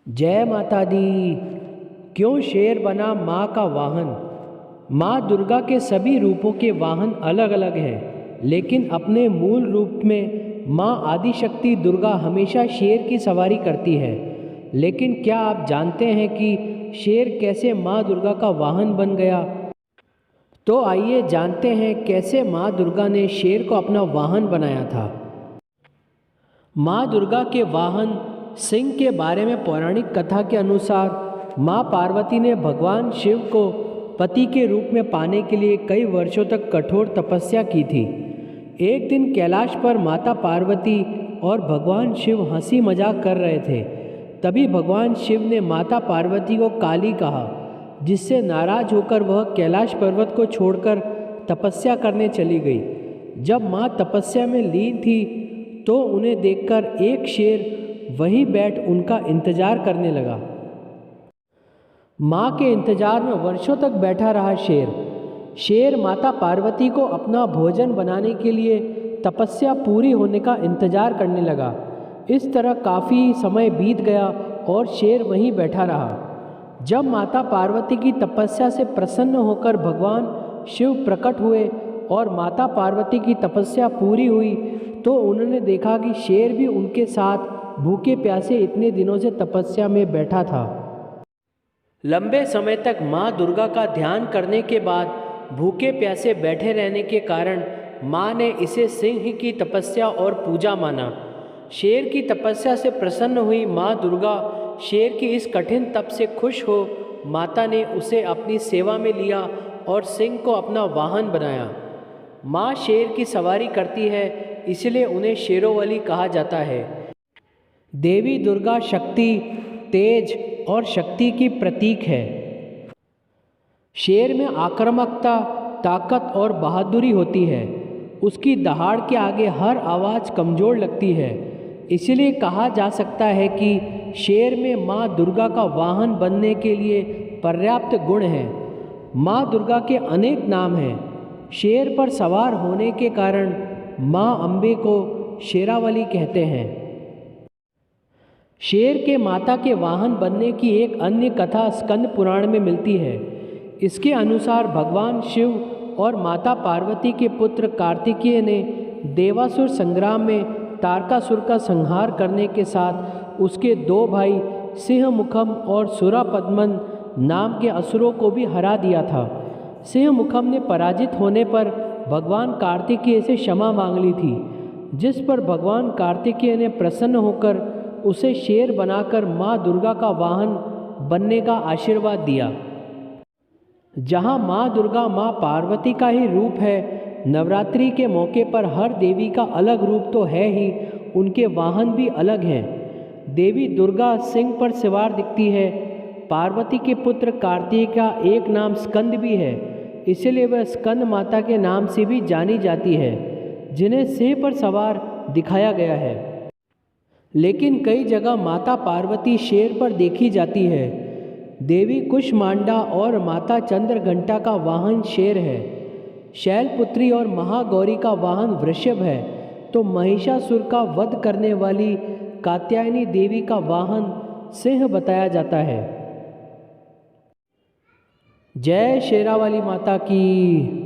जय माता दी। क्यों शेर बना माँ का वाहन? माँ दुर्गा के सभी रूपों के वाहन अलग अलग हैं, लेकिन अपने मूल रूप में माँ आदिशक्ति दुर्गा हमेशा शेर की सवारी करती है। लेकिन क्या आप जानते हैं कि शेर कैसे माँ दुर्गा का वाहन बन गया? तो आइए जानते हैं कैसे माँ दुर्गा ने शेर को अपना वाहन बनाया था। माँ दुर्गा के वाहन सिंह के बारे में पौराणिक कथा के अनुसार माँ पार्वती ने भगवान शिव को पति के रूप में पाने के लिए कई वर्षों तक कठोर तपस्या की थी। एक दिन कैलाश पर माता पार्वती और भगवान शिव हंसी मजाक कर रहे थे। तभी भगवान शिव ने माता पार्वती को काली कहा, जिससे नाराज होकर वह कैलाश पर्वत को छोड़कर तपस्या करने चली गई। जब माँ तपस्या में लीन थी तो उन्हें देखकर एक शेर वहीं बैठ उनका इंतजार करने लगा। माँ के इंतजार में वर्षों तक बैठा रहा शेर माता पार्वती को अपना भोजन बनाने के लिए तपस्या पूरी होने का इंतजार करने लगा। इस तरह काफ़ी समय बीत गया और शेर वहीं बैठा रहा। जब माता पार्वती की तपस्या से प्रसन्न होकर भगवान शिव प्रकट हुए और माता पार्वती की तपस्या पूरी हुई तो उन्होंने देखा कि शेर भी उनके साथ भूखे प्यासे इतने दिनों से तपस्या में बैठा था। लंबे समय तक माँ दुर्गा का ध्यान करने के बाद भूखे प्यासे बैठे रहने के कारण माँ ने इसे सिंह की तपस्या और पूजा माना। शेर की तपस्या से प्रसन्न हुई माँ दुर्गा शेर की इस कठिन तप से खुश हो माता ने उसे अपनी सेवा में लिया और सिंह को अपना वाहन बनाया। माँ शेर की सवारी करती है, इसलिए उन्हें शेरों वाली कहा जाता है। देवी दुर्गा शक्ति, तेज और शक्ति की प्रतीक है। शेर में आक्रामकता, ताकत और बहादुरी होती है। उसकी दहाड़ के आगे हर आवाज़ कमज़ोर लगती है। इसलिए कहा जा सकता है कि शेर में माँ दुर्गा का वाहन बनने के लिए पर्याप्त गुण हैं। माँ दुर्गा के अनेक नाम हैं। शेर पर सवार होने के कारण माँ अम्बे को शेरावाली कहते हैं। शेर के माता के वाहन बनने की एक अन्य कथा स्कंद पुराण में मिलती है। इसके अनुसार भगवान शिव और माता पार्वती के पुत्र कार्तिकेय ने देवासुर संग्राम में तारकासुर का संहार करने के साथ उसके दो भाई सिंहमुखम और सुरापद्मन नाम के असुरों को भी हरा दिया था। सिंहमुखम ने पराजित होने पर भगवान कार्तिकेय से क्षमा मांग ली थी, जिस पर भगवान कार्तिकेय ने प्रसन्न होकर उसे शेर बनाकर माँ दुर्गा का वाहन बनने का आशीर्वाद दिया। जहाँ माँ दुर्गा माँ पार्वती का ही रूप है, नवरात्रि के मौके पर हर देवी का अलग रूप तो है ही, उनके वाहन भी अलग हैं। देवी दुर्गा सिंह पर सवार दिखती है। पार्वती के पुत्र कार्तिक का एक नाम स्कंद भी है, इसलिए वह स्कंद माता के नाम से भी जानी जाती है, जिन्हें सिंह पर सवार दिखाया गया है। लेकिन कई जगह माता पार्वती शेर पर देखी जाती है। देवी कुष्मांडा और माता चंद्रघंटा का वाहन शेर है। शैलपुत्री और महागौरी का वाहन वृषभ है, तो महिषासुर का वध करने वाली कात्यायनी देवी का वाहन सिंह बताया जाता है। जय शेरावाली माता की।